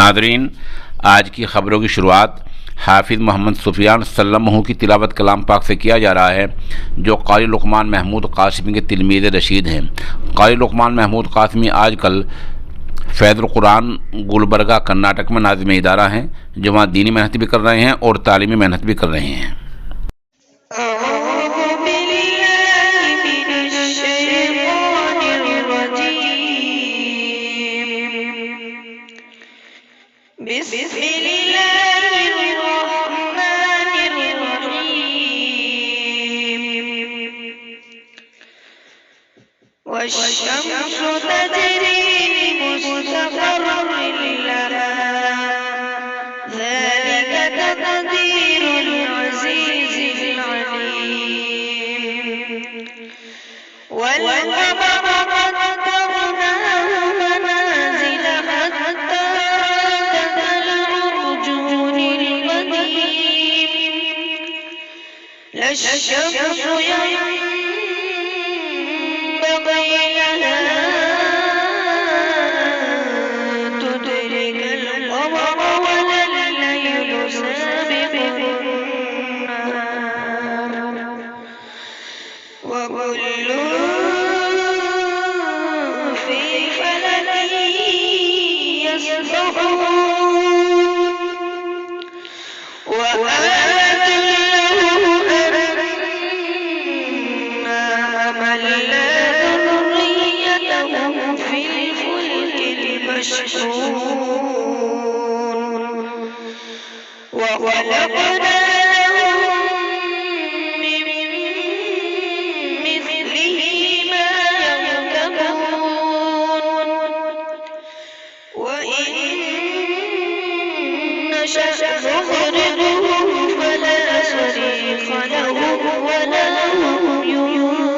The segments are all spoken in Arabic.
नाज़रीन, आज की ख़बरों की शुरुआत हाफिज़ मोहम्मद सुफियान सल्लल्लाहु की तिलावत कलाम पाक से किया जा रहा है, जो क़ारी लुक़मान महमूद क़ासिमी के तिलमीज़ रशीद हैं। क़ारी लुक़मान महमूद क़ासिमी आजकल फ़ैज़ुल कुरान गुलबर्गा कर्नाटक में नाज़िम इदारा हैं, जो वहाँ दीनी मेहनत भी कर रहे हैं और तालीमी मेहनत भी कर रहे हैं। والشمس تجري لمستقر لها ذلك تقدير العزيز العليم والقمر قدرناه منازل حتى عاد كالعرجون القديم لا الشمس ينبغي لها تدرك القمر ولا الليل سابق النهار وكل في فلك يسبحون وآية لهم أنا حملنا ذريتهم في الفلك المشحون وخلقنا لهم من مثله ما يركبون وإن نشأ نغرقهم فلا صريخ لهم ولا هم ينظرون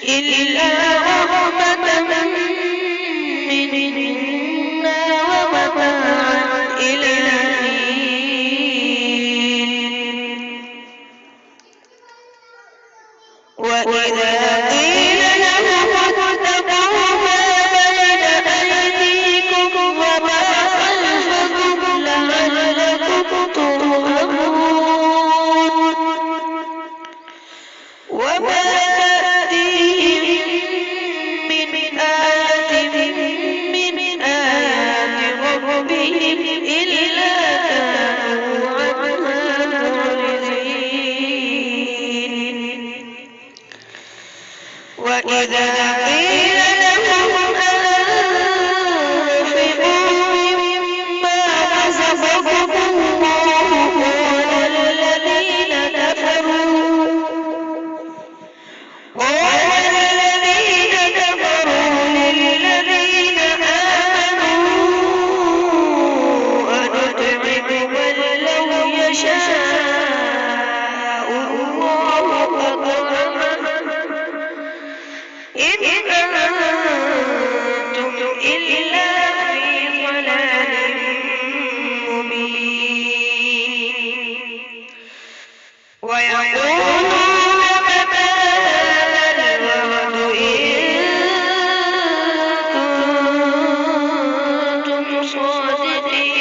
إلا رحمة منا ومتاعا إلى حين وإذا قيل لهم اتقوا ما بين أيديكم وما خلفكم لعلكم ترحمون وما تأتيهم من آية من آيات ربهم إلا كانوا عنها معرضين وإذا قيل لهم أنفقوا مما رزقكم الله قال الذين كفروا للذين آمنوا أنطعم من لو يشاء الله أطعمه إن أنتم إلا في ضلال مبين ويقولون متى هذا الوعد إن كنتم صادقين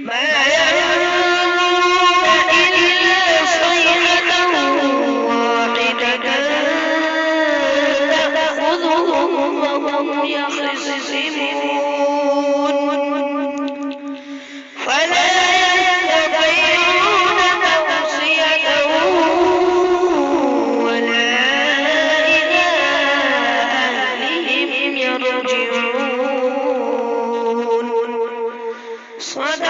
ما ينظرون إلا صيحة واحدة تأخذهم وهم يخصمون فلا يستطيعون توصية ولا إلى أهلهم يرجعون صدق